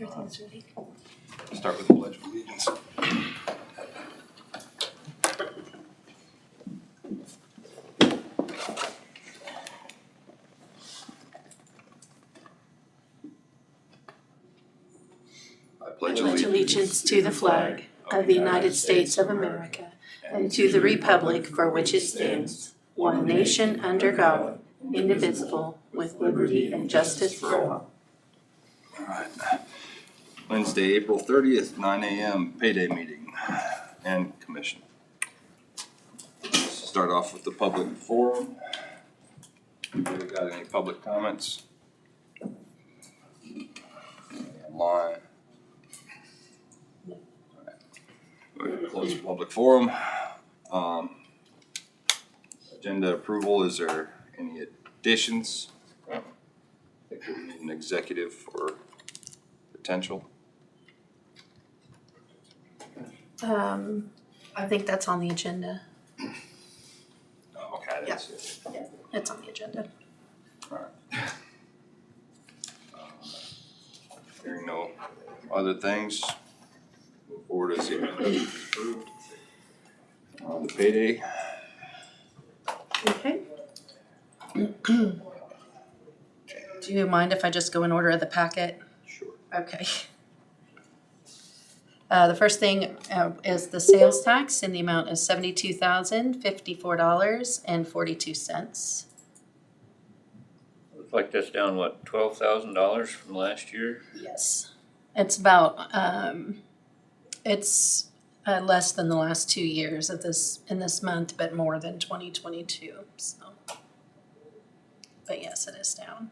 Everything's ready. Start with the Pledge of Allegiance. I pledge Allegiance to the flag of the United States of America and to the republic for which it stands, one nation under God, indivisible, with liberty and justice for all. All right. Wednesday, April 30th, 9 a.m. payday meeting and commission. Start off with the public forum. Anybody got any public comments? Online. We're going to close the public forum. Agenda approval, is there any additions? I think we need an executive for potential. I think that's on the agenda. Oh, okay, I didn't see it. Yeah, it's on the agenda. All right. Hearing no other things, move forward as the agenda is approved. On the payday. Okay. Do you mind if I just go in order of the packet? Sure. Okay. The first thing is the sales tax, and the amount is $72,054.42. Looks like that's down, what, $12,000 from last year? Yes. It's about, it's less than the last 2 years of this, in this month, but more than 2022, so. But yes, it is down.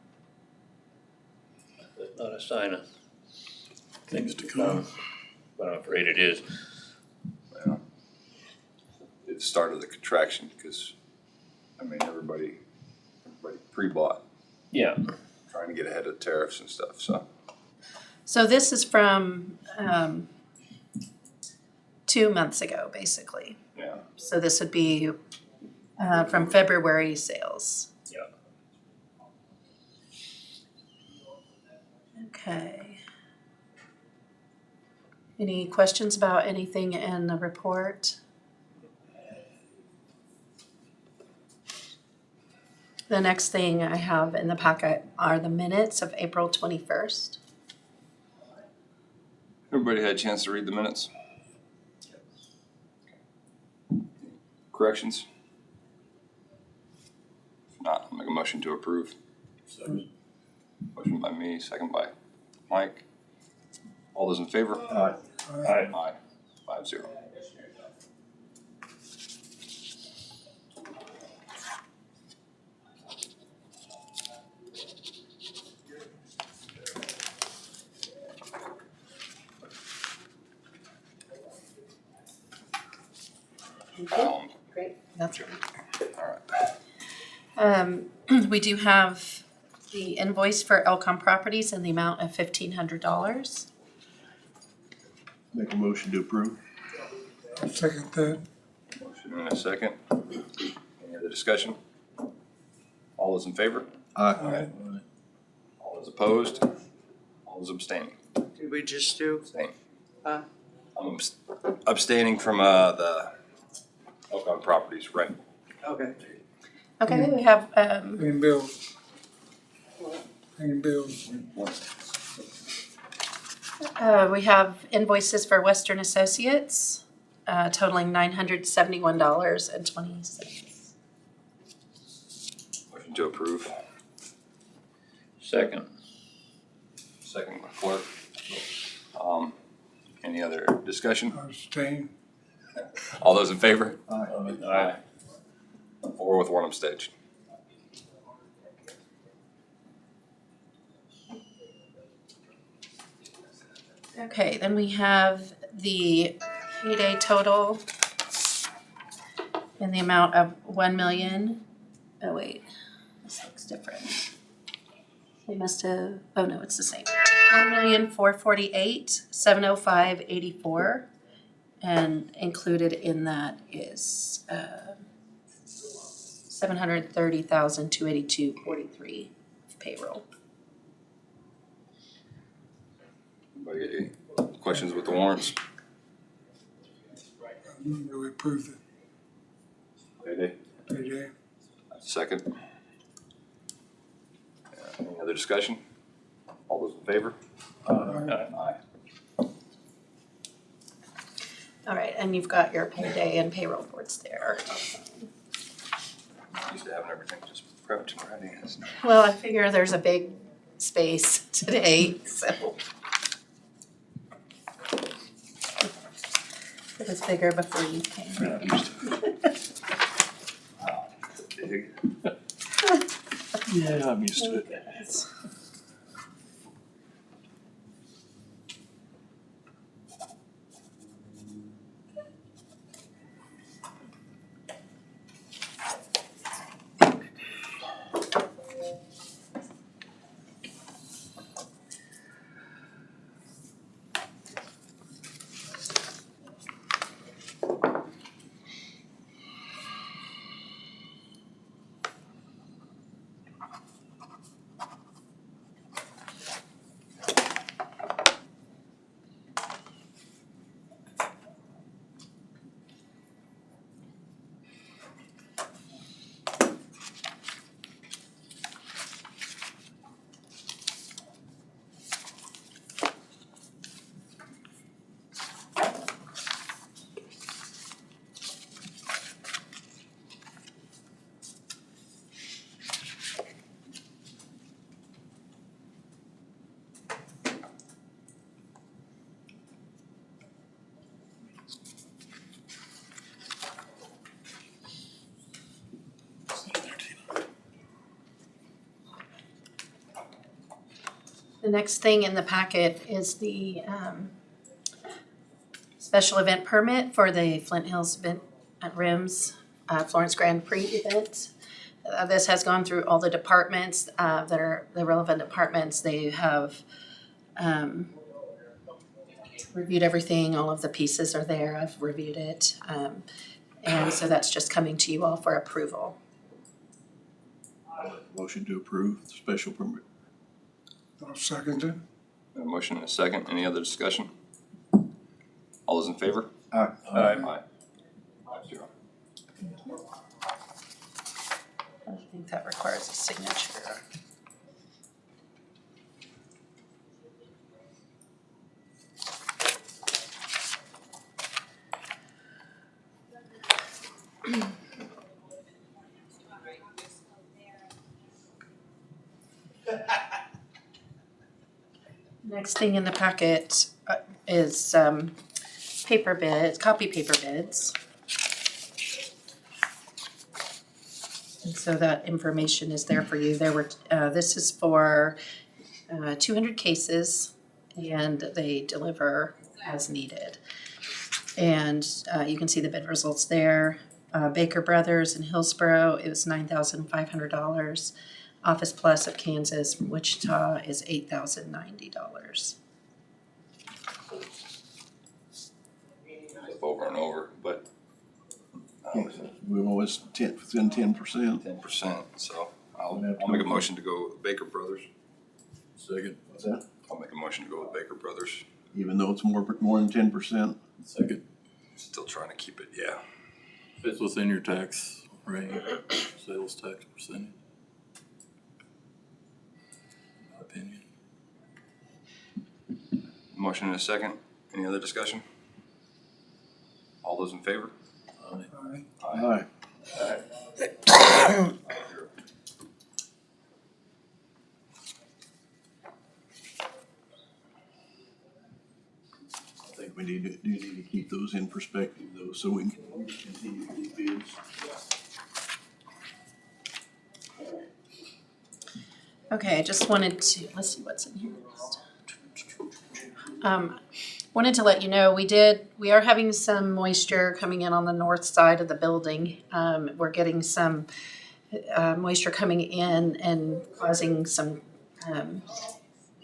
That's not a sign of Things to come. but I'm afraid it is. Well, it started the contraction because, I mean, everybody pre-bought, Yeah, trying to get ahead of tariffs and stuff, so. So this is from 2 months ago, basically. Yeah. So this would be from February sales. yeah. Okay. Any questions about anything in the report? The next thing I have in the packet are the minutes of April 21st. Everybody had a chance to read the minutes? Corrections? If not, I'll make a motion to approve. Motion by me, second by Mike. All those in favor? Aye. Aye. 5-0. Great. That's right. All right. We do have the invoice for Elcom Properties in the amount of $1,500. Make a motion to approve. I'll second that. Motion and a second. Any other discussion? All those in favor? Aye. All those opposed? All those abstaining? Did we just do? Abstaining. Uh. I'm abstaining from the Elcon Properties, right? Okay. Okay, we have, Paying bills. Paying bills. we have invoices for Western Associates totaling $971.20. Motion to approve. Second. Second by clerk. Any other discussion? Abstain. All those in favor? Aye. 4 with 1 abstention. Okay, then we have the payday total in the amount of 1 million. Oh wait, this looks different. They must have, oh no, it's the same. 1,448,705.84, and included in that is 730,282.43 payroll. Anybody got any questions with the warrants? We approved Payday. it, payday. Second. Any other discussion? All those in favor? Aye. All right, and you've got your payday and payroll boards there. Used to having everything just prepped and ready. Well, I figure there's a big space today, so. It was bigger before you came. Not used to it. Big. Yeah, I'm used to it. The next thing in the packet is the special event permit for the Flint Hills Event at Rims Florence Grand Prix event. This has gone through all the departments that are the relevant departments. They have reviewed everything. All of the pieces are there. I've reviewed it. And so that's just coming to you all for approval. Motion to approve the special permit. I'll second it. A motion and a second. Any other discussion? All those in favor? Aye. Aye. 5-0. I think that requires a signature. Next thing in the packet is paper bids, copy paper bids. And so that information is there for you. There were, this is for 200 cases and they deliver as needed. And you can see the bid results there. Baker Brothers in Hillsborough, it was $9,500. Office Plus of Kansas from Wichita is $8,090. Over and over, but We've always within 10%. 10%, so I'll We'll have to make a go. motion to go with Baker Brothers. Second. What's that? I'll make a motion to go with Baker Brothers. Even though it's more than 10%. Second. Still trying to keep it, yeah. Fits within your tax rate, sales tax percentage. In my opinion. Motion and a second. Any other discussion? All those in favor? Aye. Aye. Aye. I think we need to keep those in perspective though, so we can continue these bids. Okay, I just wanted to, let's see what's in here next. Wanted to let you know, we are having some moisture coming in on the north side of the building. We're getting some moisture coming in and causing some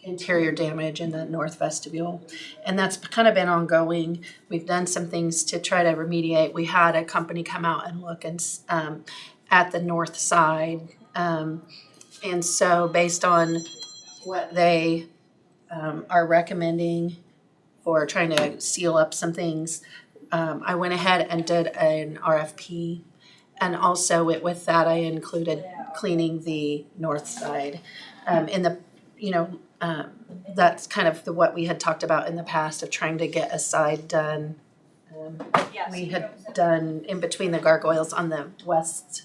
interior damage in the north vestibule. And that's kind of been ongoing. We've done some things to try to remediate. We had a company come out and look and at the north side. And so based on what they are recommending for trying to seal up some things. I went ahead and did an RFP, and also with that, I included cleaning the north side. In the, that's kind of what we had talked about in the past of trying to get a side done. We had done in between the gargoyles on the west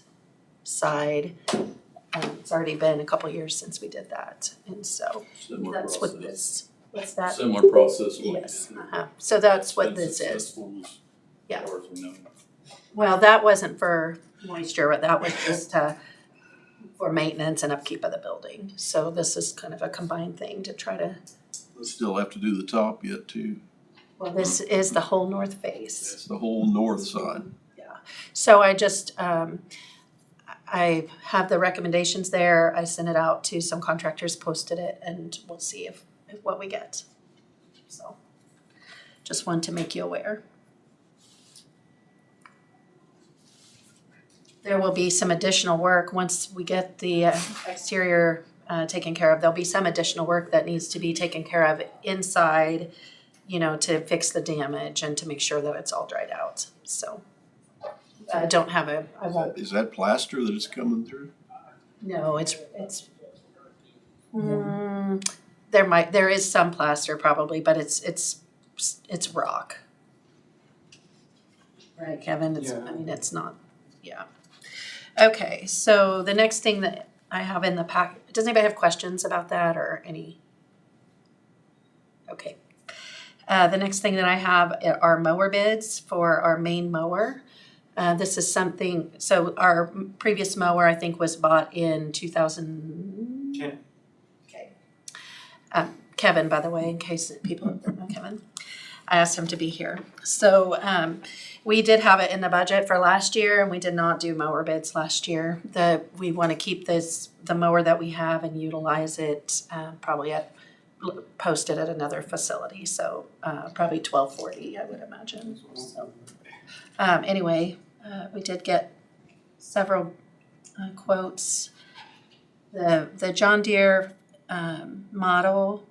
side. It's already been a couple years since we did that, and so Similar that's what process. this, what's that? Similar process. of what we Yes, did. so that's what Been this is. successful Yeah. As far as we know. Well, that wasn't for moisture, but that was just for maintenance and upkeep of the building. So this is kind of a combined thing to try to, We still have to do the top yet too. well, this is the whole north face. That's the whole north side. So I just, I have the recommendations there. I sent it out to some contractors, posted it, and we'll see if what we get. So just wanted to make you aware. There will be some additional work once we get the exterior taken care of. There'll be some additional work that needs to be taken care of inside, to fix the damage and to make sure that it's all dried out. So I don't have I won't. Is that plaster that is coming through? No, there is some plaster probably, but it's rock. Right, Kevin? It's not, yeah. Okay, so the next thing that I have in the pack, does anybody have questions about that or any? Okay. The next thing that I have are mower bids for our main mower. This is something, so our previous mower, I think, was bought in 2010. Okay. Kevin, by the way, in case people don't know Kevin. I asked him to be here. So we did have it in the budget for last year, and we did not do mower bids last year. We want to keep the mower that we have and utilize it probably post it at another facility. So probably $12.40, I would imagine. So anyway, we did get several quotes. The John Deere model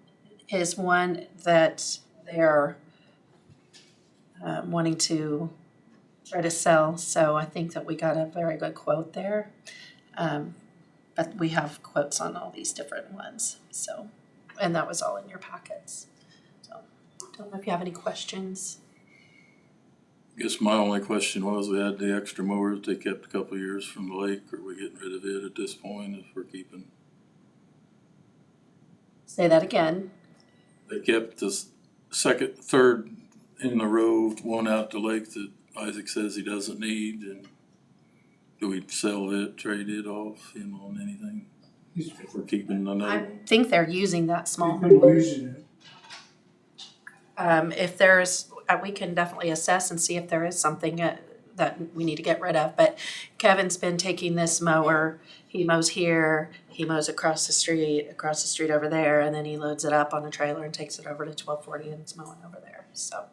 is one that they're wanting to try to sell, so I think that we got a very good quote there. But we have quotes on all these different ones, so, and that was all in your packets. So, don't know if you have any questions. Guess my only question was, we had the extra mowers they kept a couple of years from the lake. Are we getting rid of it at this point if we're keeping? Say that again. They kept this third in the row, one out the lake that Isaac says he doesn't need, and do we sell it, trade it off, on anything? If we're keeping another I one? think they're using that small We've been mower. using it. If there's, we can definitely assess and see if there is something that we need to get rid of. But Kevin's been taking this mower, he mows here, he mows across the street over there, and then he loads it up on a trailer and takes it over to 1240 and it's mowing over there, so.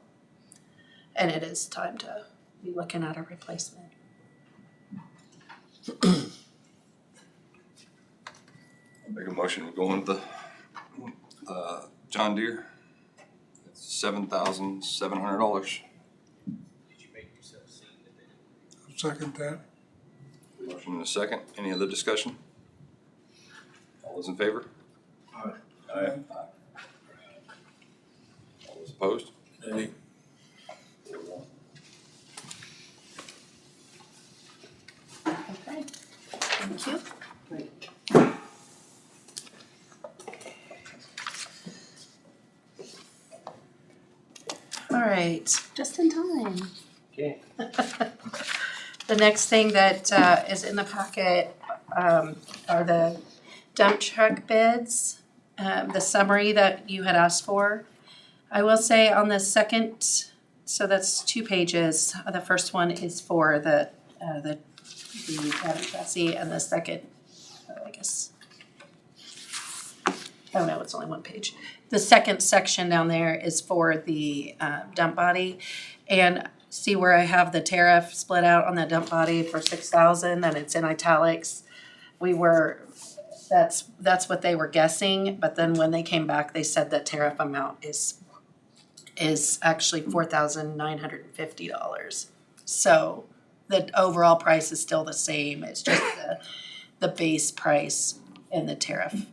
And it is time to be looking at a replacement. Make a motion, we're going with the John Deere. It's $7,700. I'll second that. Motion and a second. Any other discussion? All those in favor? Aye. Aye. All those opposed? Any? Okay, thank you. All right, just in time. Okay. The next thing that is in the packet are the dump truck bids, the summary that you had asked for. I will say on the second, so that's 2 pages. The first one is for the cabin chassis, and the second, I guess. Oh no, it's only 1 page. The second section down there is for the dump body, and see where I have the tariff split out on the dump body for $6,000, and it's in italics. We were That's what they were guessing, but then when they came back, they said the tariff amount is actually $4,950. So the overall price is still the same, it's just the base price and the tariff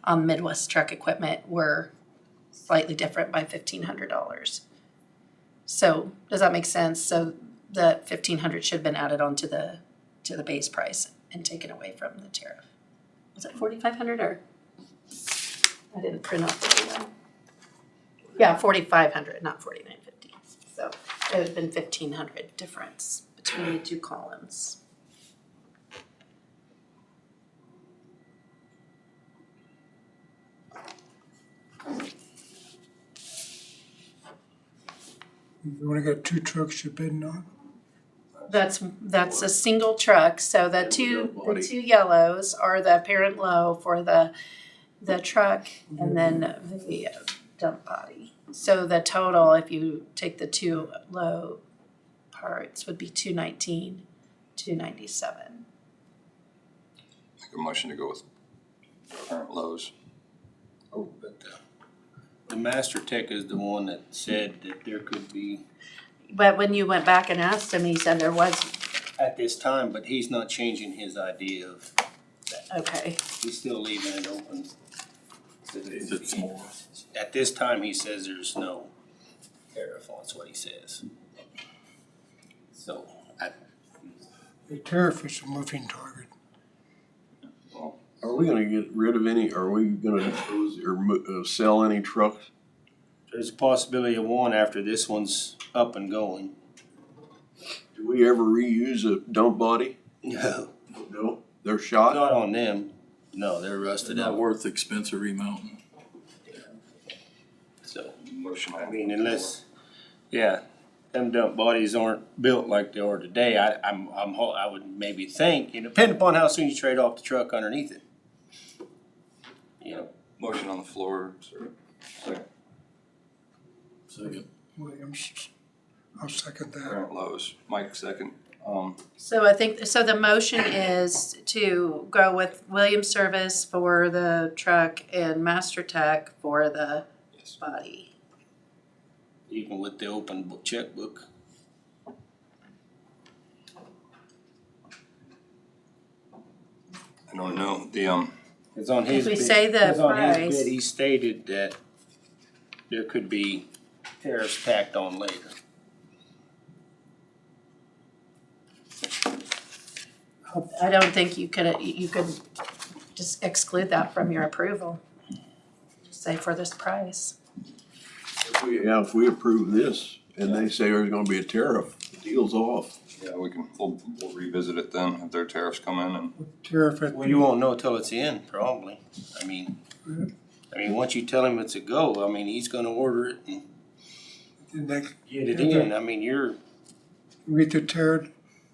on Midwest truck equipment were slightly different by $1,500. So does that make sense? So the $1,500 should have been added on to the base price and taken away from the tariff. Was it $4,500 or? I didn't print out the one. Yeah, $4,500, not $4,950. So it would have been $1,500 difference between the two columns. You only got 2 trucks you're bidding on? That's a single truck, so the two yellows are the apparent low for the truck and then the dump body. So the total, if you take the 2 low parts, would be $219, $297. Make a motion to go with current lows. Oh, but the Master Tech is the one that said that there could be But when you went back and asked him, he said there was, at this time, but he's not changing his idea of, okay. he's still leaving it open. It's more. At this time, he says there's no tariff, that's what he says. So, The tariff is a moving target. Are we gonna get rid of any, are we gonna dispose or sell any trucks? there's a possibility of one after this one's up and going. Do we ever reuse a dump body? No, No, they're shot? not on them. No, they're They're rusted not out. worth expense of remounting. So, Motion. I mean, unless, yeah, them dump bodies aren't built like they are today. I would maybe think, depending upon how soon you trade off the truck underneath it. You know, Motion on the floor, sir. Second. Second. Williams, I'll second that. Current lows. Mike, second. So I think, so the motion is to go with Williams Service for the truck and Master Tech for the Yes. body. even with the open book checkbook. I don't know, Cause on his If we bid, say the 'cause on his price- bid, he stated that there could be tariffs tacked on later. I don't think you could just exclude that from your approval. Just say for this price. If we approve this and they say there's gonna be a tariff, the deal's off. yeah, we'll revisit it then if their tariffs come in and. Tariff at Well, you won't know till it's in, probably. I mean, once you tell him it's a go, I mean, he's gonna order it and the next, get it in. I mean, we get the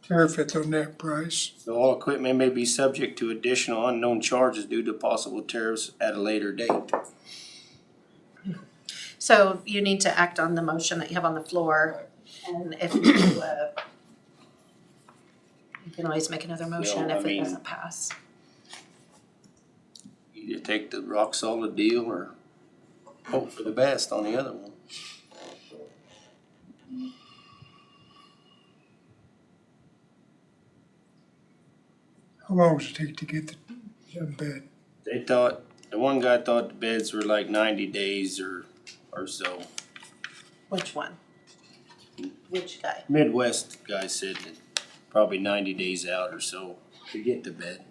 tariff at the net price. so all equipment may be subject to additional unknown charges due to possible tariffs at a later date. So you need to act on the motion that you have on the floor, and if you can always make another motion No, I if it mean- doesn't pass. Either take the rock solid deal or hope for the best on the other one. How long does it take to get the bed? They thought, the one guy thought the beds were like 90 days or so. Which one? Which guy? Midwest guy said that probably 90 days out or so to get the bed.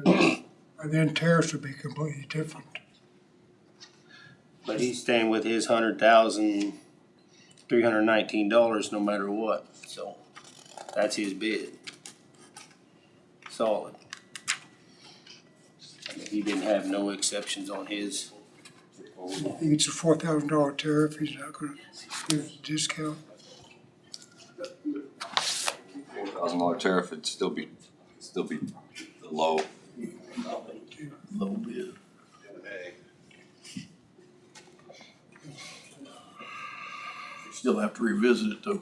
And then tariffs would be completely different. But he's staying with his $100,319 no matter what, so that's his bid. Solid. I mean, he didn't have no exceptions on his. I think it's a $4,000 tariff, he's not gonna give us a discount. $4,000 tariff, it'd still be the low. Low bid. Still have to revisit it though.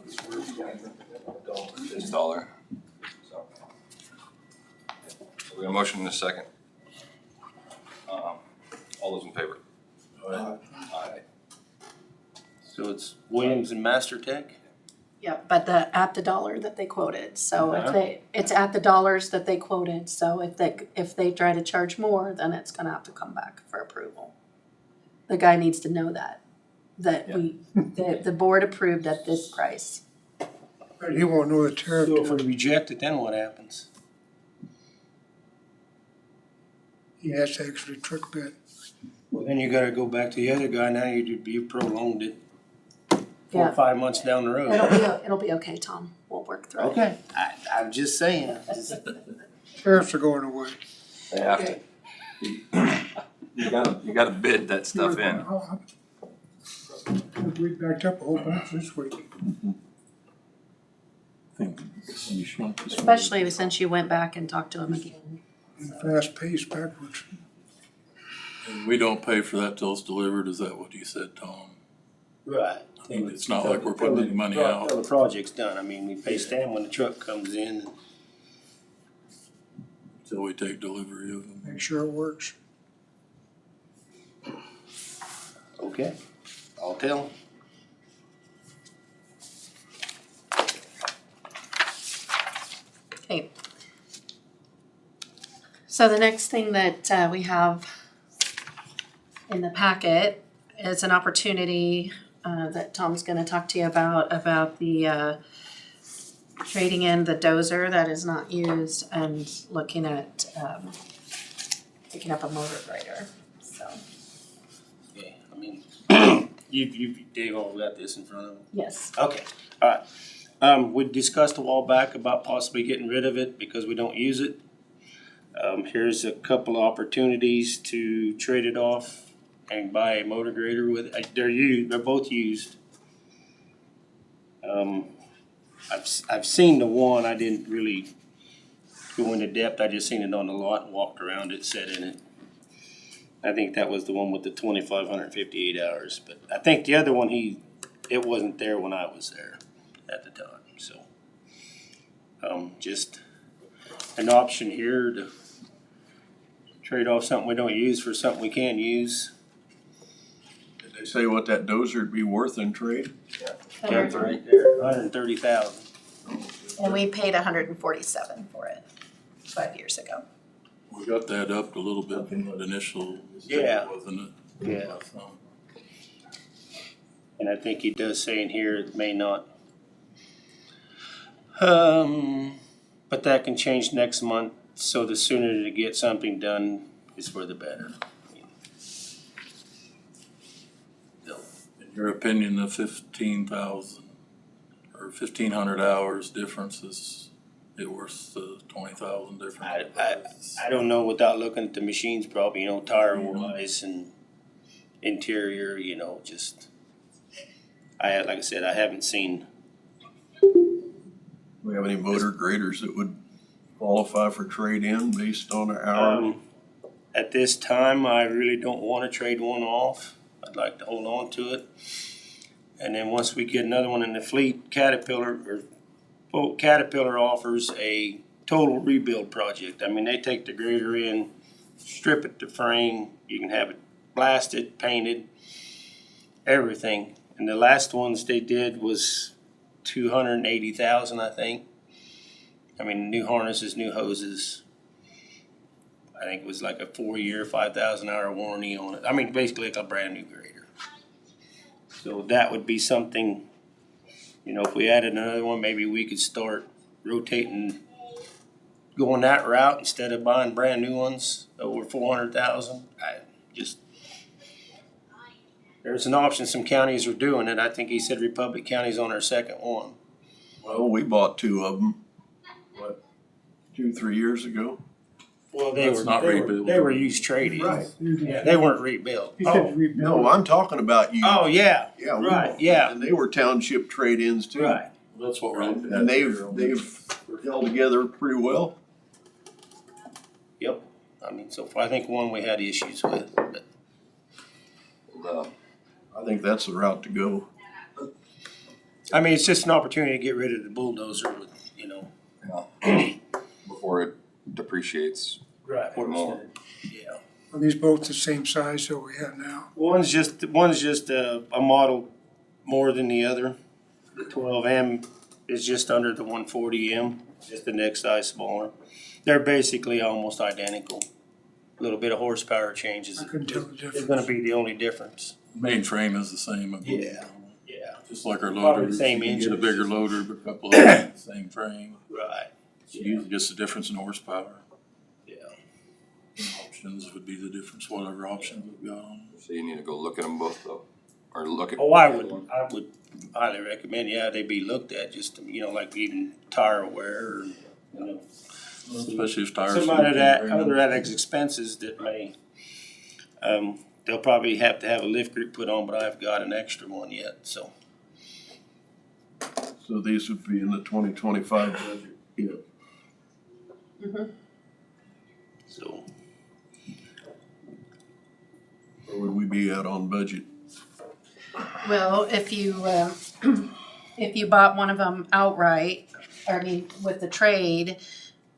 It's dollar. So we got a motion in a second. All those in favor? Aye. So it's Williams and Master Tech? Yeah, but at the dollar that they quoted, so if Uh-huh. it's at the dollars that they quoted, so if they try to charge more, then it's gonna have to come back for approval. The guy needs to know that the board approved at this price. But he won't know the tariff So if till we reject it, then what happens? he has to actually truck bid. Well, then you gotta go back to the other guy, now you prolonged it 4 Yeah. or 5 months down the road. It'll be okay, Tom, we'll work through it. Okay, I'm just saying. Tariffs are going away. They have to. You gotta bid that stuff in. We backed up a whole bunch this week. Especially since you went back and talked to him again. And fast paced backwards. And we don't pay for that till it's delivered, is that what you said, Tom? Right. I mean, it's not like we're putting any money out. Till the project's done, I mean, we pay Stan when the truck comes in. Till we take delivery of them. Make sure it works. Okay, I'll tell him. Okay. So the next thing that we have in the packet is an opportunity that Tom's gonna talk to you about the trading in the dozer that is not used and looking at picking up a motor grader, so, Okay, I mean, Dave all got this in front of him? yes. Okay, alright. We discussed a while back about possibly getting rid of it because we don't use it. Here's a couple of opportunities to trade it off and buy a motor grader with it. They're both used. I've seen the one, I didn't really go into depth, I just seen it on the lot and walked around it, sat in it. I think that was the one with the 2,558 hours, but I think the other one, it wasn't there when I was there at the time, so. Just an option here to trade off something we don't use for something we can use. Did they say what that dozer'd be worth in trade? That's right there, 130,000. And we paid 147 for it 5 years ago. We got that up a little bit from the initial, Yeah. wasn't it? Yeah. So, And I think he does say in here it may not. But that can change next month, so the sooner to get something done is for the better. in your opinion, the 15,000 or 1,500 hours difference is it worth the 20,000 difference? I don't know without looking at the machines, probably, tire wise and interior, just. Like I said, I haven't seen. Do we have any motor graders that would qualify for trade-in based on our hour? At this time, I really don't wanna trade one off. I'd like to hold on to it. And then once we get another one in the fleet, Caterpillar offers a total rebuild project. I mean, they take the grader in, strip it to frame, you can have it blasted, painted, everything. And the last ones they did was 280,000, I think. I mean, new harnesses, new hoses. I think it was like a 4-year, 5,000 hour warranty on it. I mean, basically like a brand new grader. So that would be something, if we added another one, maybe we could start rotating, going that route instead of buying brand new ones over 400,000. There's an option, some counties are doing it. I think he said Republic County's on our second one. Well, we bought 2 of them, 2-3 years ago? Well, That's not rebuilt. they were used trade-ins. Right. Yeah, they weren't rebuilt. He said rebuild. No, I'm talking about you. Oh, yeah, Yeah, right, yeah, and they were township trade-ins too. right. That's what we're looking at. And they've held together pretty well. Yep. I mean, so far, I think one we had issues with, but I think that's the route to go. I mean, it's just an opportunity to get rid of the bulldozer with, Before it depreciates. Right. More. Yeah. Are these both the same size that we have now? One's just a model more than the other. The 12M is just under the 140M, just the next size smaller. They're basically almost identical. A little bit of horsepower changes I couldn't tell the is difference. gonna be the only difference. Main frame is the same, I believe. Yeah. Just like our Probably loader, the same you can get a engine. bigger loader, but a couple of them, same frame. Right. It's usually just a difference in horsepower. Yeah. Options would be the difference, whatever options we've got on. So you need to go look at them both though, or look at. Oh, I would highly recommend, yeah, they be looked at, just, you know, like even tire wear or, you know. Especially if tires. Some other that expenses that may, they'll probably have to have a lift group put on, but I've got an extra one yet, so. So these would be in the 2025 budget. Yeah. So, Where would we be at on budget? Well, if you, if you bought one of them outright, I mean, with the trade,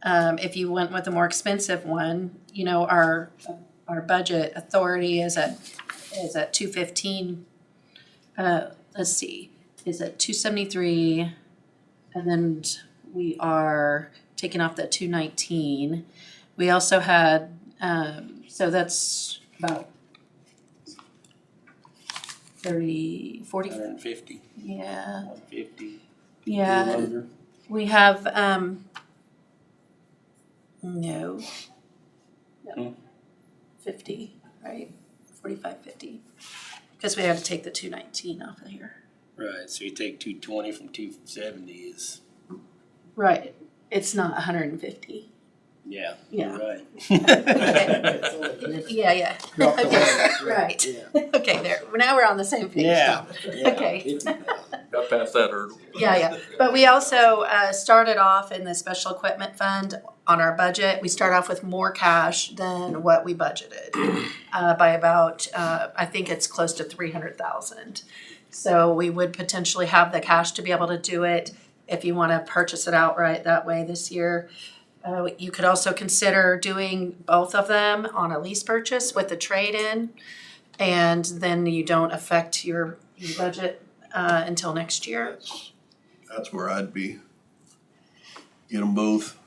if you went with a more expensive one, you know, our budget authority is at 215. Let's see, is at 273, and then we are taking off that 219. We also had, so that's about 40, 150, yeah, 150. yeah. Under. We have, no. Hmm. 50, right? 45, 50. Because we had to take the 219 off of here. Right, so you take 220 from 270 is, Right, it's not 150. yeah, Yeah. you're right. Yeah. Okay, right. Yeah. Okay, there, now we're on the same page. Yeah. Okay. Got past that hurdle. Yeah. But we also started off in the special equipment fund on our budget. We start off with more cash than what we budgeted by about, I think it's close to 300,000. So we would potentially have the cash to be able to do it if you want to purchase it outright that way this year. You could also consider doing both of them on a lease purchase with the trade-in, and then you don't affect your budget until next year. That's where I'd be. Get them both.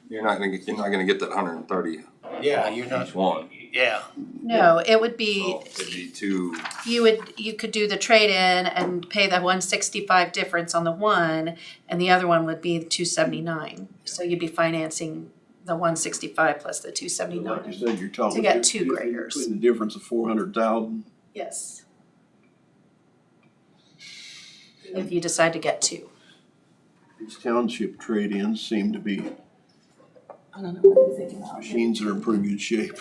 You're not gonna get that 130 Yeah, you're not, each one. yeah, No, it would be, So it'd be two. you could do the trade-in and pay the 165 difference on the one, and the other one would be 279. So you'd be financing the 165 plus the Like you 279. said, you're talking. To get two graders. Between the difference of 400,000. Yes. If you decide to get two. These township trade-ins seem to be I don't know what you're thinking about. machines that are in pretty good shape.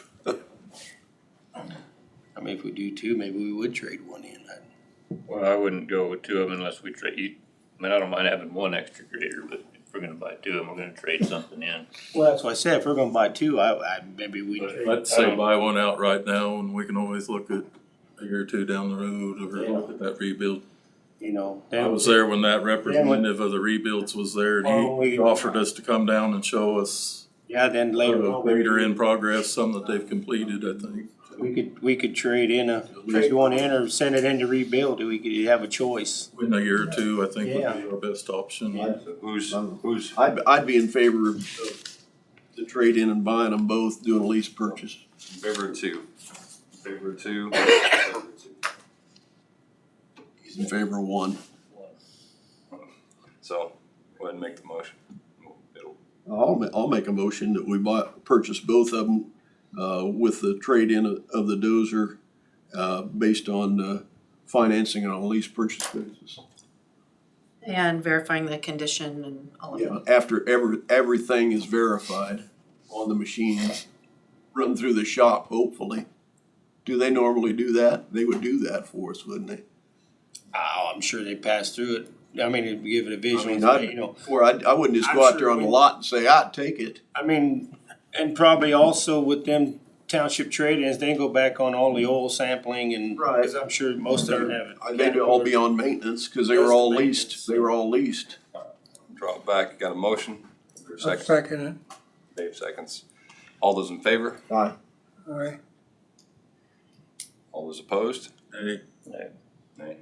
I mean, if we do two, maybe we would trade one in. Well, I wouldn't go with two of them unless we trade, I mean, I don't mind having one extra grader, but if we're gonna buy two of them, we're gonna trade something in. Well, that's what I said, if we're gonna buy two, maybe we But trade. I'd say buy one out right now, and we can always look at a year or two down the road, or look at that rebuild. You know. I was there when that representative of the rebuilds was there, and he offered us to come down and show us Yeah, then later a on. grader in progress, some that they've completed, I think. We could trade one in or send it in to rebuild, we could have a choice. In a year or two, I think would Yeah. be our best option. Yeah. So who's I'd be in favor of the trade-in and buying them both, doing a lease purchase. in favor of two? Favor of two? He's in favor of one. So, go ahead and make the motion. It'll, I'll make a motion that we purchase both of them, with the trade-in of the dozer, based on, financing on a lease purchase basis. And verifying the condition and all of Yeah, that. after everything is verified on the machines, run through the shop, hopefully. Do they normally do that? They would do that for us, wouldn't they? Oh, I'm sure they pass through it. I mean, it'd give it a I visual, mean, you know. I wouldn't just I'm go out sure there on the we- lot and say, I'd take it. I mean, and probably also with them township trade-ins, they go back on all the oil sampling and, Right. cause I'm sure most of them have it. They'd all be on maintenance, cause they were all leased, draw it back. Got a motion? For a I'll second? second it. Dave seconds. All those in favor? Aye. Aye. All those opposed? Hey, Nay.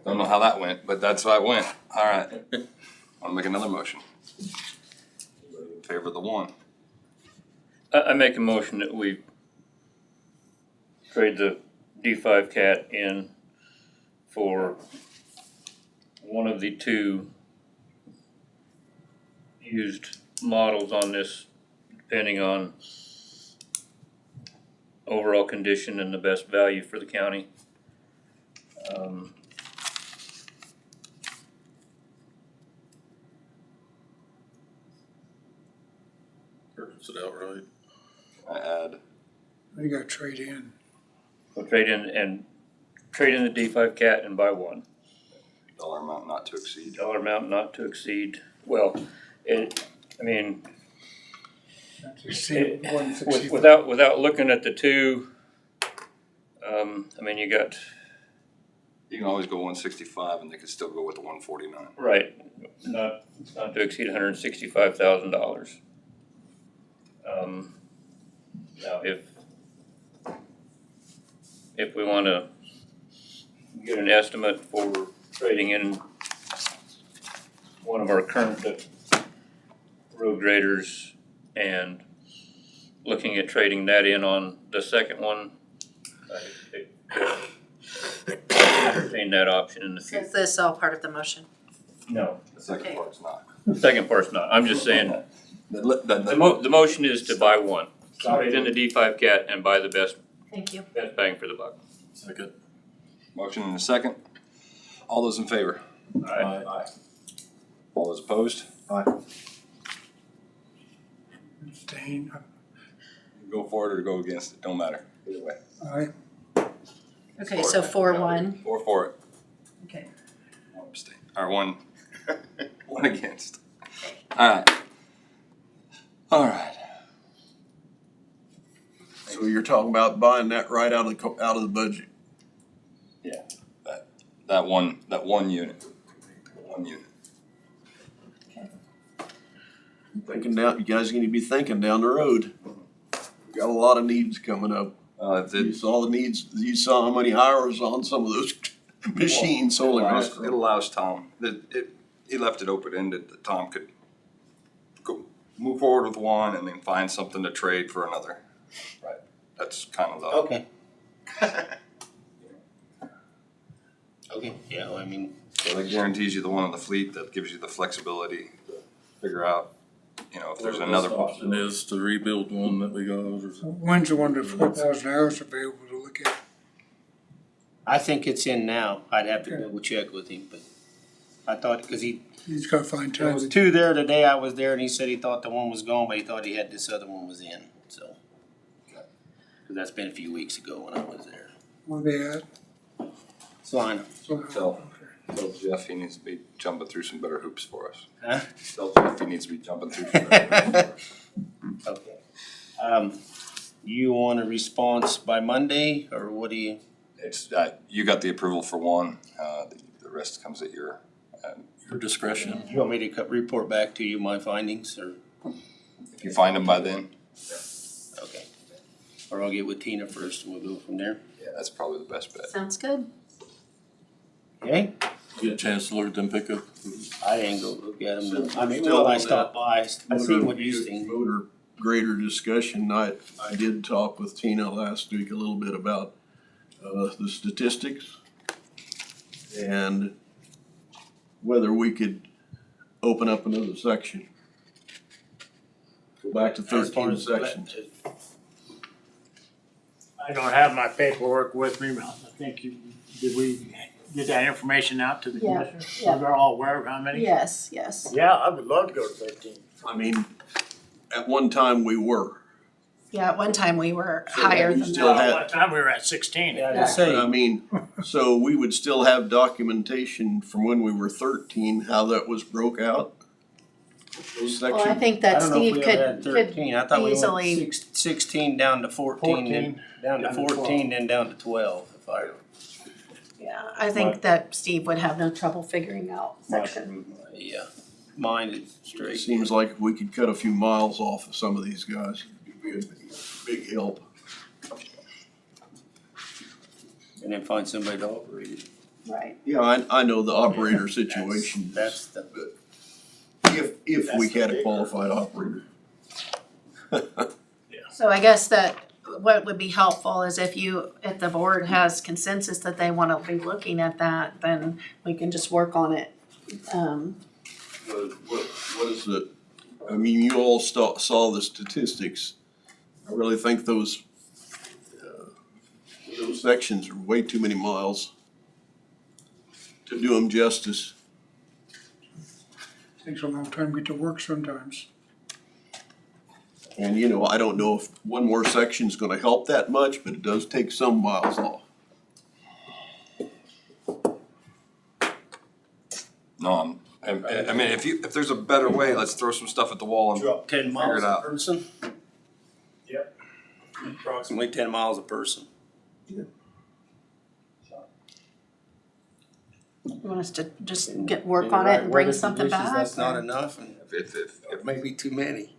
Don't know how that went, but that's how it went. All right. I'll make another motion. In favor of the one. I make a motion that we trade the D5 cat in for one of the two used models on this, depending on overall condition and the best value for the county. purchase it outright. I add, You gotta trade in. We'll trade in the D5 cat and buy one. dollar amount not to exceed. Dollar amount not to exceed, well, I mean, See, without looking at the two, I mean, you got, You can always go 165 and they could still go with the 149. right, not to exceed $165,000. Now, if we wanna get an estimate for trading in one of our current road graders and looking at trading that in on the second one, entertain that option in the So future. is this all part of the motion? No, The second Okay. part's not. the second part's not, I'm just saying, the motion is to buy one, trade in the D5 cat and buy the best Thank you. bang for the buck. Second. Motion and a second. All those in favor? Aye. All those opposed? Abstain. Go for it or go against it, don't matter, either way. Aye. Okay, so 4-1. Or for it, Okay. one abstain, or one, one against. Alright. Alright. So you're talking about buying that right out of the budget? Yeah, that one unit. One unit. Thinking down, you guys need to be thinking down the road. We got a lot of needs coming up. If You it, saw the needs, you saw how many hours on some of those machines, holy it mackerel. allows Tom, he left it open-ended that Tom could go, move forward with one and then find something to trade for another. Right, that's kind of the. Okay. Okay, yeah, well, I mean, So that guarantees you the one on the fleet, that gives you the flexibility to figure out, if there's another Option is to rebuild one that we got or something. When's the one to 4,000 hours available to look at? I think it's in now. I'd have to double check with him, but I thought, cause He's gotta find there time. was two there today. I was there and he said he thought the one was gone, but he thought he had this other one was in, so. Cause that's been a few weeks ago when I was there. Where they at? Salina. Tell Jeff he needs to be jumping through some better hoops for us. Huh? Tell Jeff he needs to be jumping through some better hoops for us. Okay. You want a response by Monday or what do you? It's, you got the approval for one, the rest comes at your Discretion. You want me to report back to you my findings or? if you find them by then, Okay. Or I'll get with Tina first and we'll go from there. yeah, that's probably the best bet. Sounds good. Okay? Get a chance to look at them pickup. I didn't go look at them. I mean, Still well, I on stopped by. I seen what you Motor- seen. Motor grader discussion, I did talk with Tina last week a little bit about, the statistics and whether we could open up another section. Go back to As far 13 as- sections. I don't have my paperwork with me, but I think did we get that information out to the Yeah, commissioners? yeah. So they're all aware of how many? Yes. Yeah, I would love to go to 13. I mean, at one time we were. Yeah, at one time we were So higher we than still that. had- One time we were at 16. Yeah, Yeah. just say, I mean, so we would still have documentation from when we were 13, how that was broke out? Those Well, I sections. think I that don't know if Steve we ever had could 13. I thought we easily, went 16 down to 14, then down to down to 14, then down to 12, if I. yeah, I think that Steve would have no trouble figuring out section. Yeah. minded It straight. seems like if we could cut a few miles off of some of these guys, it'd be a big help. And then find somebody to operate it. Right. Yeah, I know the operator situation, That's the, if we had a qualified operator. So I guess that what would be helpful is if the board has consensus that they wanna be looking at that, then we can just work on it. What is it? I mean, you all saw the statistics. I really think those sections are way too many miles to do them justice. Takes a long time to get to work sometimes. And you know, I don't know if one more section's gonna help that much, but it does take some miles off. No, I mean, if there's a better way, let's throw some stuff at the wall and drop 10 figure miles it a out. person. Yep. Approximately 10 miles a person. You want us to just work on it and bring something back? That's not or- enough, and If it may be too many.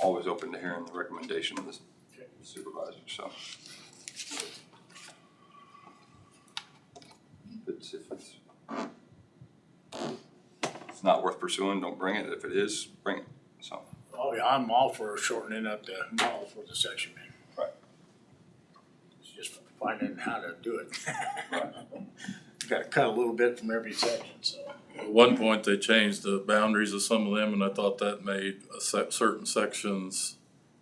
always open to hearing the recommendation of the supervisor, so. If it's not worth pursuing, don't bring it. If it is, bring it, so. Oh, yeah, I'm all for shortening up the mile for the section. Right. It's just finding how to do it. Right. You gotta cut a little bit from every section, so. At one point, they changed the boundaries of some of them, and I thought that made certain sections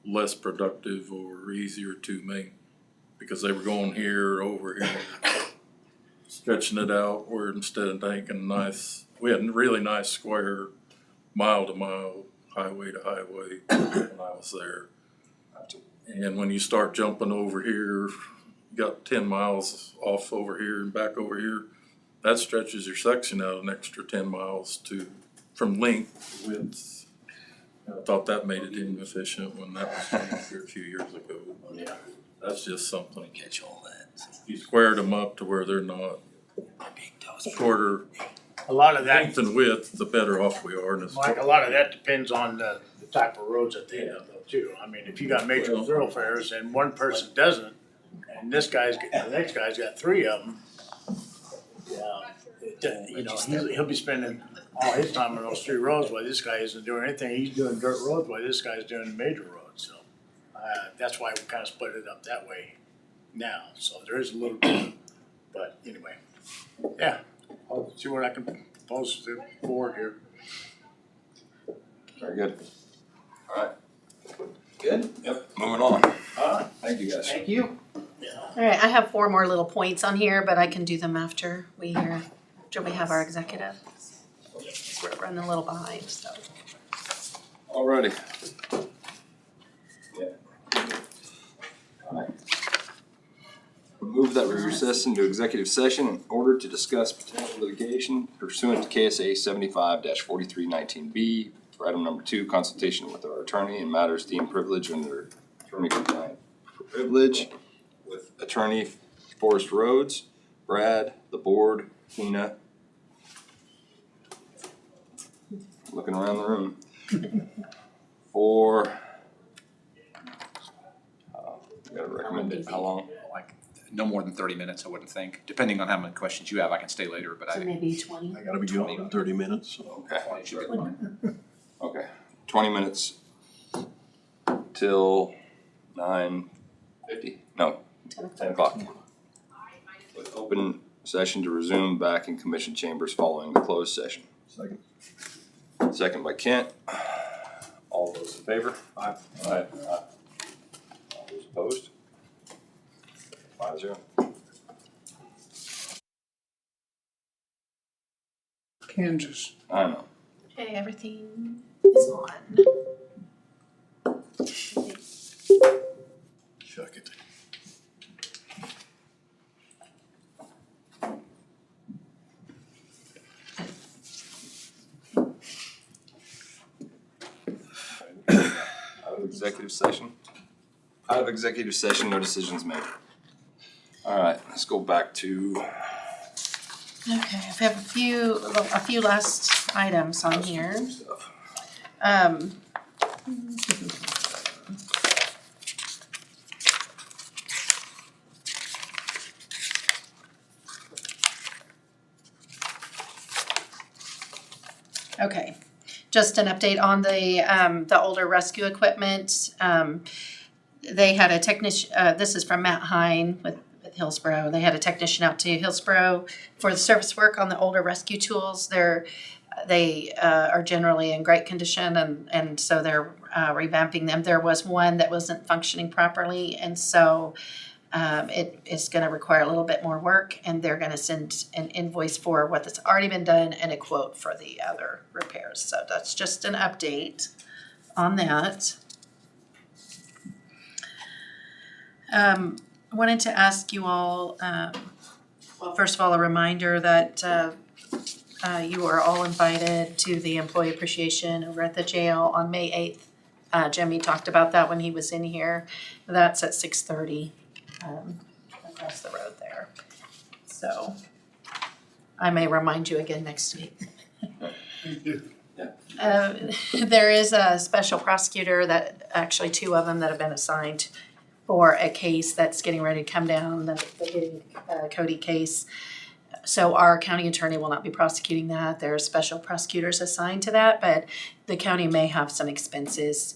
less productive or easier to make, because they were going here, over here, stretching it out, where instead of making nice, we had a really nice square, mile to mile, highway to highway when I was there. And when you start jumping over here, you got 10 miles off over here and back over here, that stretches your section out an extra 10 miles from length to width. I thought that made it inefficient when that was changed here a few years ago. Yeah. That's just something. Catch all that. You squared them up to where they're not shorter A lot of that, length and width, the better off we are. And it's Mike, a lot of that depends on the type of roads that they have though too. I mean, if you got major thoroughfares and one person doesn't, and the next guy's got 3 of them, you know, he'll be spending all his time on those 3 roads while this guy isn't doing anything. He's doing dirt roads while this guy's doing the major roads, so. That's why we kinda split it up that way now, so there is a little bit, but anyway. Yeah, I'll see what I can propose to the board here. Very good. All right. Good? Yep, moving on. Thank you, guys. Thank you. Alright, I have 4 more little points on here, but I can do them after we have our executive. We're running a little behind, so. Alrighty. Yeah. Alright. Move that we recess into executive session in order to discuss potential litigation pursuant to KSA 75-4319B for item number 2, consultation with our attorney in matters deemed privileged under attorney-compliant privilege with attorney Forest Roads, Brad, the board, Tina. Looking around the room. For, you gotta recommend it, how long? Like, no more than 30 minutes, I wouldn't think, depending on how many questions you have, I can stay later, but So I maybe 20. I gotta be gone in 30 minutes, so. Okay, should be fine. okay, 20 minutes till 9:50, no, 10 o'clock. With open session to resume back in commission chambers following the closed session. Second. Second by Kent. All those in favor? Aye. Aye. All those opposed? 5-0. Kansas. I know. Okay, everything is on. Chuck it. Out of executive session. Out of executive session, no decisions made. All right, let's go back to Okay, I have a few last items on here. Stuff. Okay, just an update on the older rescue equipment. They had a technician, this is from Matt Hine with Hillsborough. They had a technician out to Hillsborough for the service work on the older rescue tools. They are generally in great condition, and so they're revamping them. There was one that wasn't functioning properly, and so it is going to require a little bit more work, and they're going to send an invoice for what that's already been done and a quote for the other repairs. So that's just an update on that. Wanted to ask you all, well, first of all, a reminder that you are all invited to the employee appreciation over at the jail on May 8th. Jimmy talked about that when he was in here. That's at 6:30 across the road there. So I may remind you again next week. There is a special prosecutor that, actually two of them that have been assigned for a case that's getting ready to come down, the Cody case. So our county attorney will not be prosecuting that. There are special prosecutors assigned to that, but the county may have some expenses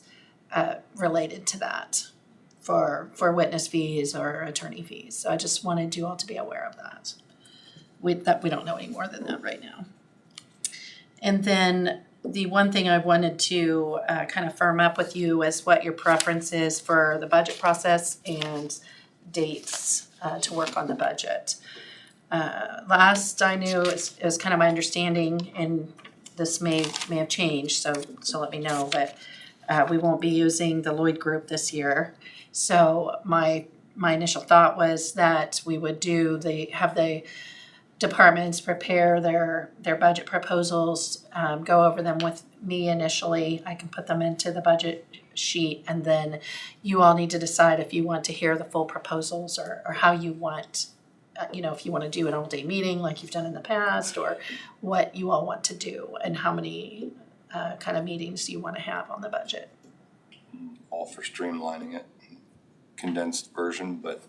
related to that for witness fees or attorney fees. So I just wanted you all to be aware of that. We don't know any more than that right now. And then the one thing I wanted to kind of firm up with you is what your preference is for the budget process and dates to work on the budget. Last I knew, it was kind of my understanding, and this may have changed, so let me know, but we won't be using the Lloyd Group this year. So my initial thought was that we would have the departments prepare their budget proposals, go over them with me initially. I can put them into the budget sheet, and then you all need to decide if you want to hear the full proposals or how you want, if you want to do an all-day meeting like you've done in the past, or what you all want to do and how many kind of meetings you want to have on the budget. All for streamlining it, condensed version, but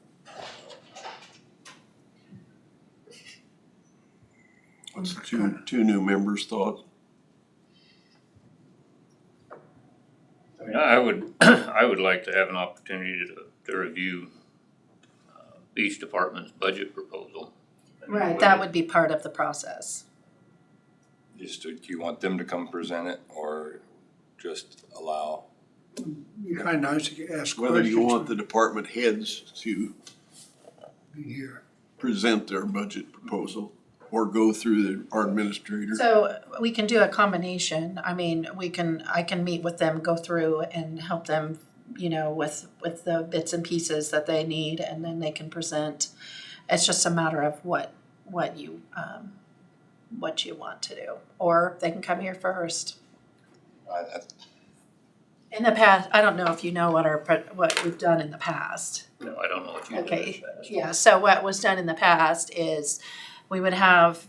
What's the two new members' thoughts? I mean, I would like to have an opportunity to review each department's budget proposal. Right, that would be part of the process. do you want them to come present it or just allow? You're kind of nice to ask questions. Whether you want the department heads to Be here. present their budget proposal or go through our administrator. So we can do a combination. I mean, I can meet with them, go through and help them, with the bits and pieces that they need, and then they can present. It's just a matter of what you want to do, or they can come here first. In the past, I don't know if you know what we've done in the past. No, I don't know what you did. Okay, yeah, so what was done in the past is we would have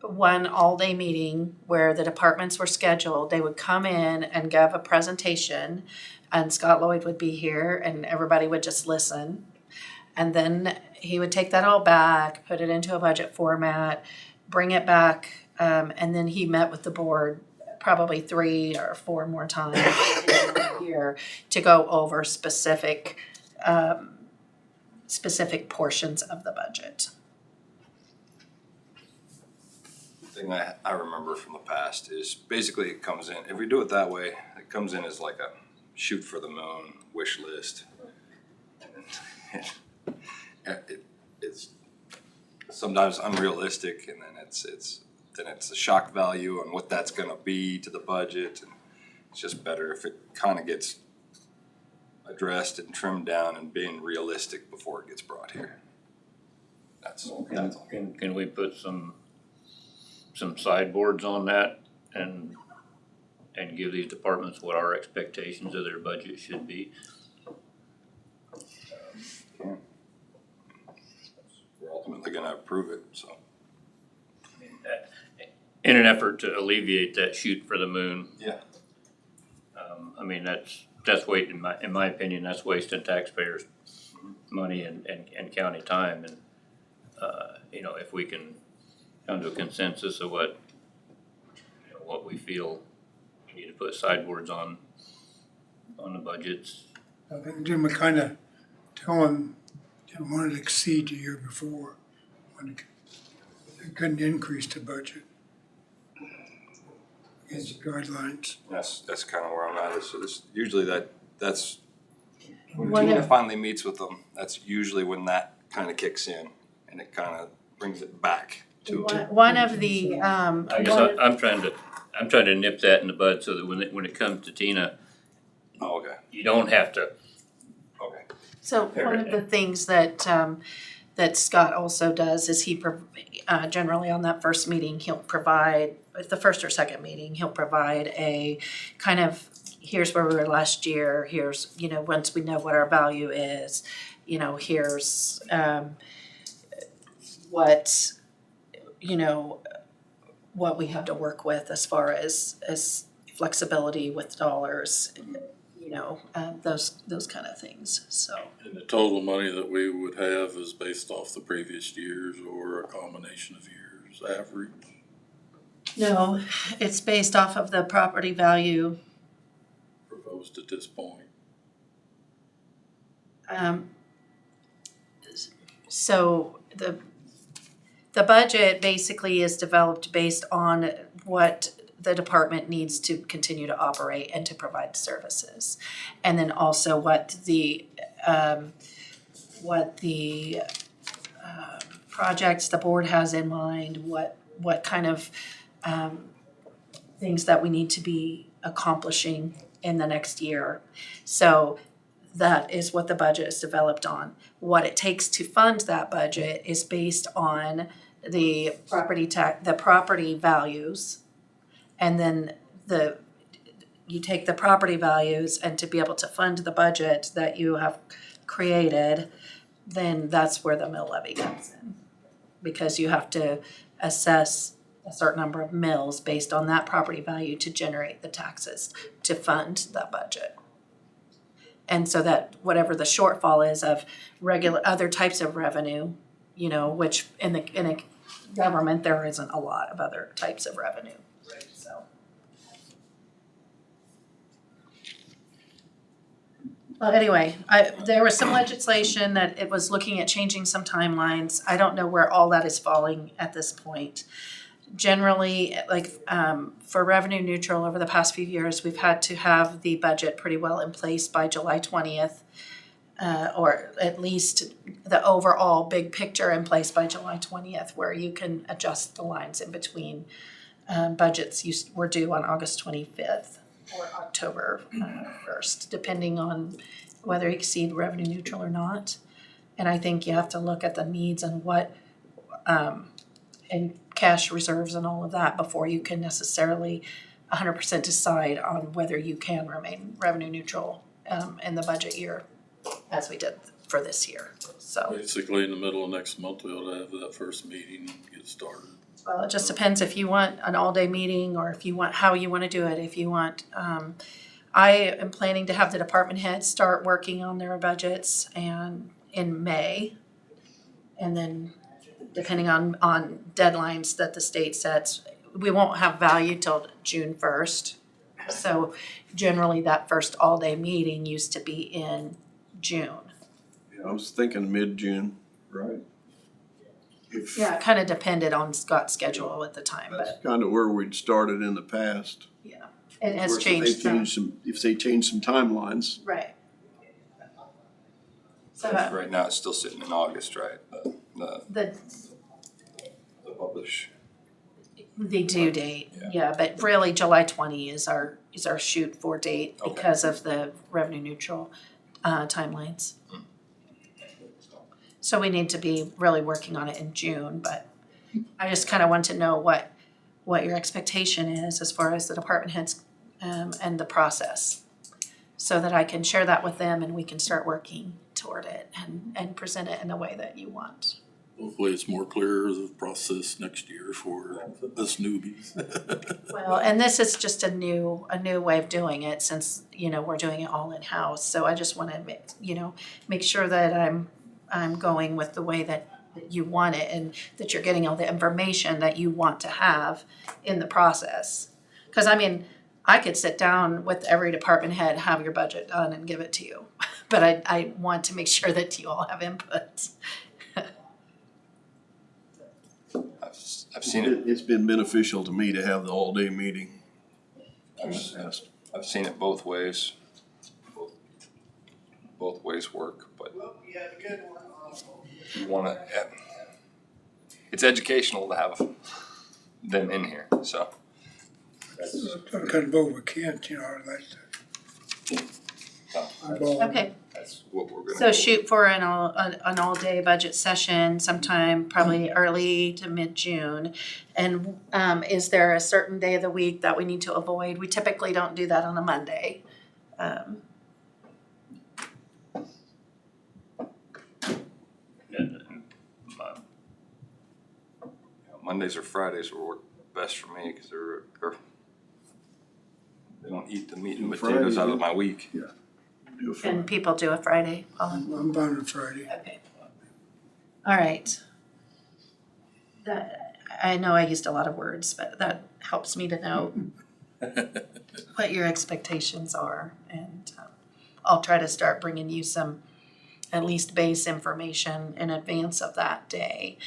one all-day meeting where the departments were scheduled. They would come in and give a presentation, and Scott Lloyd would be here, and everybody would just listen. And then he would take that all back, put it into a budget format, bring it back, and then he met with the board probably 3 or 4 more times here to go over specific portions of the budget. Thing I remember from the past is basically it comes in, if we do it that way, it comes in as like a shoot for the moon wish list. It's sometimes unrealistic, and then it's a shock value on what that's gonna be to the budget, and it's just better if it kinda gets addressed and trimmed down and being realistic before it gets brought here. That's all. Can we put some sideboards on that and give these departments what our expectations of their budget should be? We're ultimately gonna approve it, so. in an effort to alleviate that shoot for the moon. Yeah. I mean, that's in my opinion, that's wasting taxpayers' money and county time, and, you know, if we can come to a consensus of what, you know, what we feel we need to put sideboards on the budgets. I think Jim would kind of tell him, didn't want to exceed the year before, when it couldn't increase the budget. Against the guidelines. That's kind of where I'm at, so this, usually that's, when One Tina of- finally meets with them, that's usually when that kind of kicks in, and it kind of brings it back to. One of the, I guess I'm trying to nip that in the bud so that when it comes to Tina, Oh, okay, you don't have to. okay. so one of the things that, that Scott also does is generally on that first meeting, he'll provide, at the first or second meeting, he'll provide a kind of, here's where we were last year, here's, you know, once we know what our value is, you know, here's, what, you know, what we have to work with as far as flexibility with dollars, you know, those kind of things, so. And the total money that we would have is based off the previous years or a combination of years, average? No, it's based off of the property value. Proposed at this point. So the budget basically is developed based on what the department needs to continue to operate and to provide services. And then also what the projects the board has in mind, what kind of things that we need to be accomplishing in the next year. So that is what the budget is developed on. What it takes to fund that budget is based on the property values. And then you take the property values, and to be able to fund the budget that you have created, then that's where the mill levy comes in. Because you have to assess a certain number of mills based on that property value to generate the taxes to fund that budget. And so that whatever the shortfall is of regular, other types of revenue, you know, which in a government, there isn't a lot of other types of revenue, right, so. Well, anyway, there was some legislation that it was looking at changing some timelines. I don't know where all that is falling at this point. Generally, like, for revenue neutral over the past few years, we've had to have the budget pretty well in place by July 20th. Or at least the overall big picture in place by July 20th, where you can adjust the lines in between budgets were due on August 25th or October 1st, depending on whether you exceed revenue neutral or not. And I think you have to look at the needs and what, and cash reserves and all of that before you can necessarily 100% decide on whether you can remain revenue neutral in the budget year, as we did for this year, so. Basically, in the middle of next month, we ought to have that first meeting and get started. Well, it just depends if you want an all-day meeting or if you want, how you wanna do it, if you want, I am planning to have the department heads start working on their budgets and in May. And then depending on deadlines that the state sets, we won't have value till June 1st. So generally that first all-day meeting used to be in June. Yeah, I was thinking mid-June, right? If Yeah, it kinda depended on Scott's schedule at the time, that's but kind of where we'd started in the past. yeah, it has Of course, changed some, If they change some timelines, right. So Right now, it's still sitting in August, right? The publish. the due date, Yeah. yeah, but really July 20 is our shoot for date Okay. because of the revenue neutral timelines. So we need to be really working on it in June, but I just kind of want to know what your expectation is as far as the department heads and the process. So that I can share that with them and we can start working toward it and present it in the way that you want. Hopefully it's more clear the process next year for us newbies. Well, and this is just a new way of doing it since, we're doing it all in-house. So I just wanna, make sure that I'm going with the way that you want it and that you're getting all the information that you want to have in the process. Cause I mean, I could sit down with every department head, have your budget done and give it to you. But I want to make sure that you all have input. I've seen it, It's been beneficial to me to have the all-day meeting. I've seen it both ways. Both ways work, but you wanna, it's educational to have them in here, so. I couldn't vote with Kent, I'd like to. Involve- Okay, That's what we're gonna. so go shoot for an all-day budget session sometime probably early to mid-June. And is there a certain day of the week that we need to avoid? We typically don't do that on a Monday. Mondays or Fridays will work best for me, cause they don't eat the meat and potatoes out of my week. Do a Can people do a Friday? I'm bound on Friday. Okay. All right. That, I know I used a lot of words, but that helps me to know what your expectations are. And I'll try to start bringing you some at least base information in advance of that day.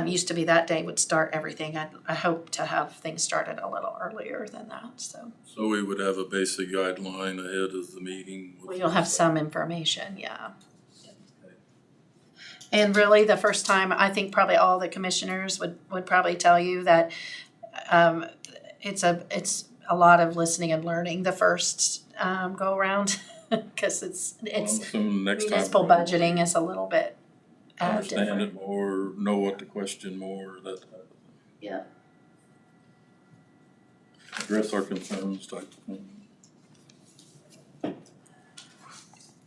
Used to be that day would start everything. I hope to have things started a little earlier than that, so. So we would have a basic guideline ahead of the meeting. Well, you'll have some information, yeah. And really, the first time, I think probably all the commissioners would probably tell you that it's a lot of listening and learning the first go around, because it's Some next time municipal around, budgeting is a little bit understand different. it more, know what to question more, that type of Yeah. address our concerns type of thing.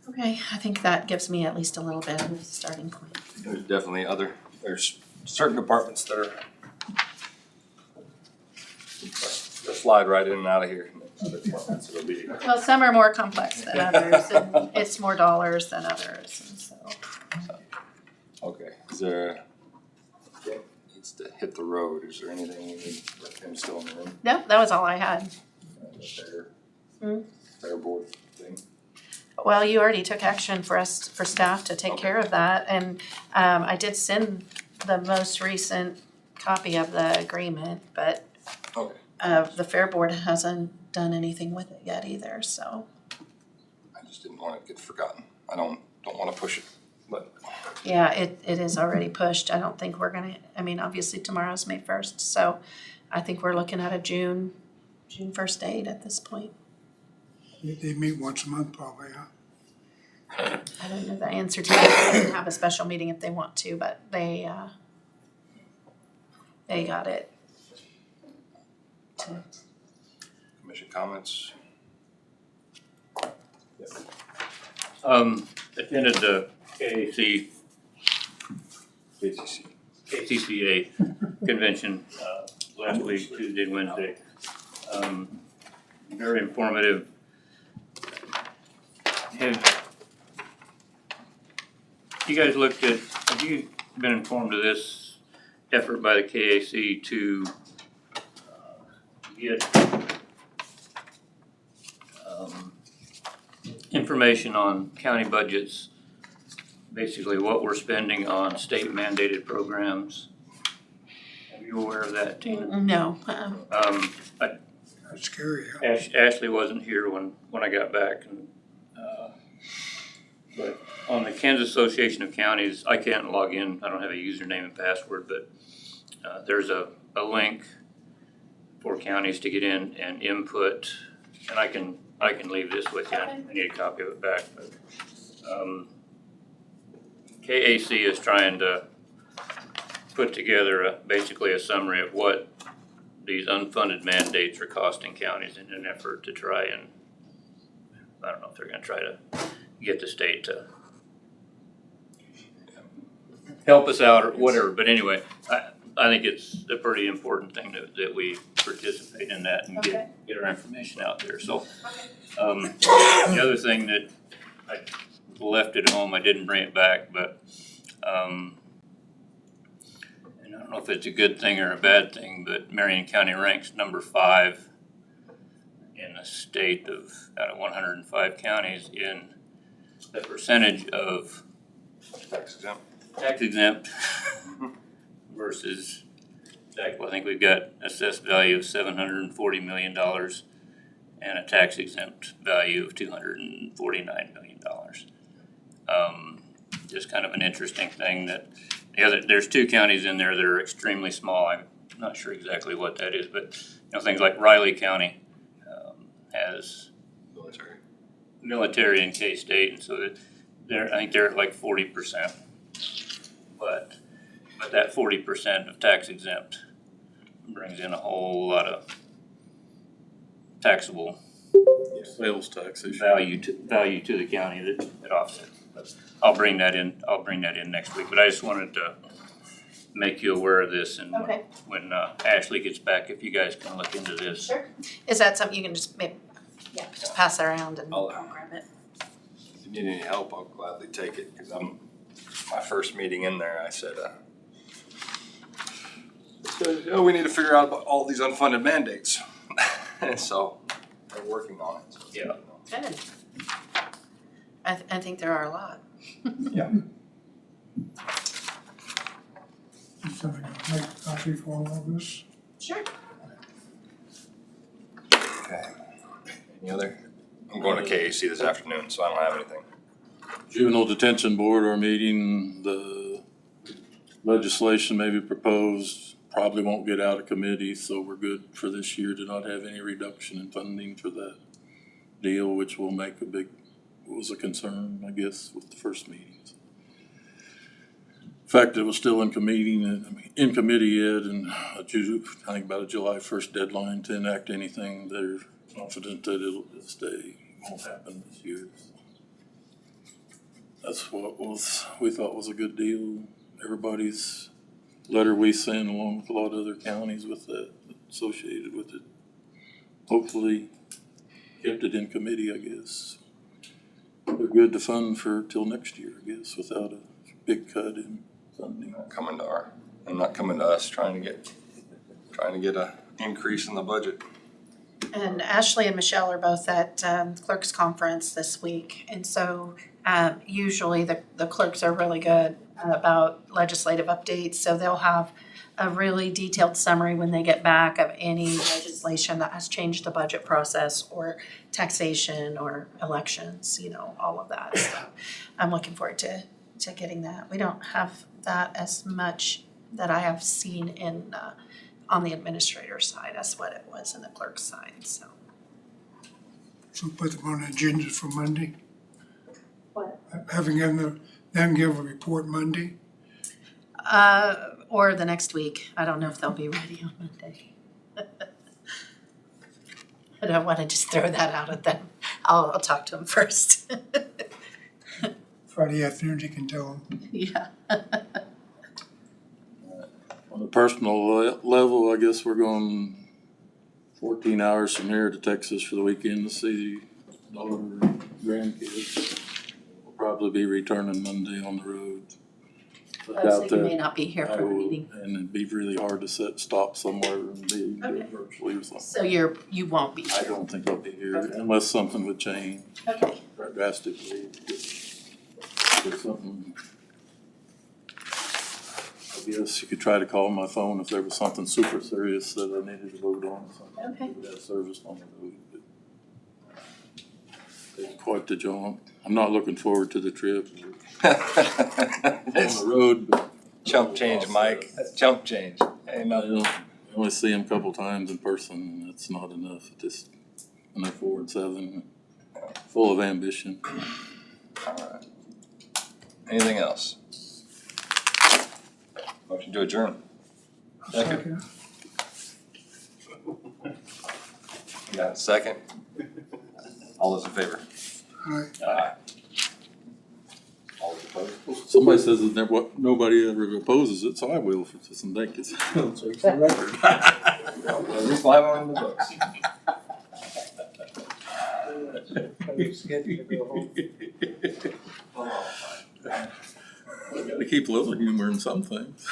Okay, I think that gives me at least a little bit of a starting point. There's definitely there's certain departments that are, they'll slide right in and out of here. Other departments, it'll be. Well, some are more complex than others, and it's more dollars than others, and so. Okay, is there, needs to hit the road, is there anything we need, with him still in the room? No, that was all I had. Fair board thing? Well, you already took action for staff to take care of that, and I did send the most recent copy of the agreement, but Okay. the Fair Board hasn't done anything with it yet either, so. I just didn't want it to get forgotten. I don't wanna push it, but. Yeah, it is already pushed. I don't think we're gonna, obviously tomorrow's May 1st, so I think we're looking at a June 1st date at this point. They meet once a month probably, huh? I don't know the answer to that. They can have a special meeting if they want to, but they got it. Commission comments? Attended the KCCA convention, last week, Tuesday and Wednesday. Very informative. Have you been informed of this effort by the KAC to get information on county budgets, basically what we're spending on state mandated programs? Are you aware of that, Tina? No, That's scary, huh? Ashley wasn't here when I got back, and but on the Kansas Association of Counties, I can't log in, I don't have a username and password, but there's a link for counties to get in and input, and I can leave this with you, I need a copy of it back, but KAC is trying to put together basically a summary of what these unfunded mandates are costing counties in an effort to try and, I don't know if they're gonna try to get the state to help us out or whatever, but anyway, I think it's a pretty important thing that we participate in that and Okay. get our information out there, so. The other thing that I left at home, I didn't bring it back, but, and I don't know if it's a good thing or a bad thing, but Marion County ranks number 5 in the state out of 105 counties in the percentage of Tax exempt. tax exempt versus, well, I think we've got assessed value of $740 million and a tax exempt value of $249 million. Just kind of an interesting thing that there's 2 counties in there that are extremely small. I'm not sure exactly what that is, but things like Riley County has military in K-State, and so that I think they're at like 40%. But that 40% of tax exempt brings in a whole lot of taxable Sales tax issue. value to the county that offsets. But I'll bring that in next week, but I just wanted to make you aware of this, and Okay. when Ashley gets back, if you guys can look into this. Sure. Is that something you can just maybe, just pass it around and I'll- I'll grab it? If you need any help, I'll gladly take it, because my first meeting in there, I said, we need to figure out about all these unfunded mandates. And so they're working on it. So it's Yeah. Good. I think there are a lot. Something I'll make a copy for all of us. Sure. Okay. Any other? I'm going to KAC this afternoon, so I don't have anything. Juvenile Detention Board, our meeting, the legislation may be proposed, probably won't get out of committee, so we're good for this year to not have any reduction in funding for that deal, which will make was a concern, I guess, with the first meetings. The fact that it was still in committee yet, and I think about a July 1st deadline to enact anything, they're confident that it'll stay, won't happen this year. That's what we thought was a good deal. Everybody's letter we sent, along with a lot of other counties with that associated with it, hopefully kept it in committee, I guess. They're good to fund till next year, I guess, without a big cut in funding. Not coming to us, trying to get a increase in the budget. And Ashley and Michelle are both at clerks conference this week, and so usually the clerks are really good about legislative updates, so they'll have a really detailed summary when they get back of any legislation that has changed the budget process or taxation or elections, all of that. So I'm looking forward to getting that. We don't have that as much that I have seen in on the administrator side as what it was in the clerk side, so. So put them on the agenda for Monday, What? having them give a report Monday. Or the next week. I don't know if they'll be ready on Monday. I don't wanna just throw that out at them. I'll talk to them first. Friday afternoon, you can tell them. Yeah. On a personal level, I guess we're going 14 hours from here to Texas for the weekend to see daughter and grandkids. We'll probably be returning Monday on the road. So you may not be here I for the will, meeting. and it'd be really hard to stop somewhere and do Okay. it virtually or something. So you won't be I here. don't think I'll be here Okay. unless something would change Okay. drastically. If something, I guess you could try to call my phone if there was something super serious that I needed to vote on. Okay. We would have service on the road, but it's quite the jaunt. I'm not looking forward to the trip. On the road, but Chump change, Mike. That's chump change. Ain't I nothing. only see him a couple times in person, and that's not enough. Just, and they're 4 and 7, full of ambition. All right. Anything else? Motion to adjourn. Second. You got a second? All those in favor? All right. Aye. All those Somebody says that nobody ever opposes it, so I will for some decades. At least 5 on the books. Gotta keep a little humor in some things.